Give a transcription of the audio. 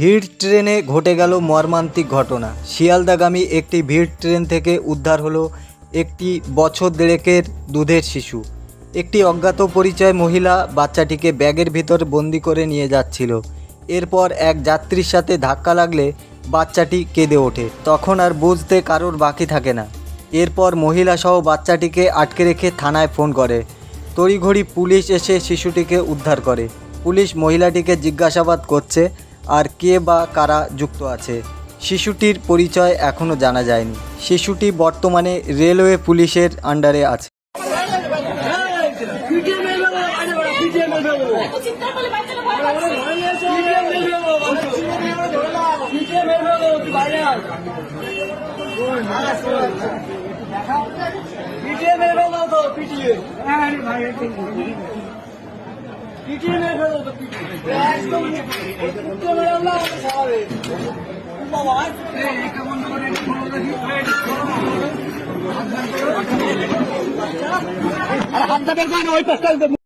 ভিড় ট্রেনে ঘটে গেল মর্মান্তিক ঘটনা। শিয়ালদাগামী একটি ভিড় ট্রেন থেকে উদ্ধার হলো একটি বছর দেড়েকের দুধের শিশু। একটি অজ্ঞাত পরিচয় মহিলা বাচ্চাটিকে ব্যাগের ভিতর বন্দি করে নিয়ে যাচ্ছিল। এরপর এক যাত্রীর সাথে ধাক্কা লাগলে বাচ্চাটি কেঁদে ওঠে। তখন আর বুঝতে কারোর বাকি থাকে না। এরপর মহিলাসহ বাচ্চাটিকে আটকে রেখে থানায় ফোন করে। তড়িঘড়ি পুলিশ এসে শিশুটিকে উদ্ধার করে। পুলিশ মহিলাটিকে জিজ্ঞাসাবাদ করছে আর কে বা কারা যুক্ত আছে। শিশুটির পরিচয় এখনও জানা যায়নি। শিশুটি বর্তমানে রেলওয়ে পুলিশের আন্ডারে আছে। হাত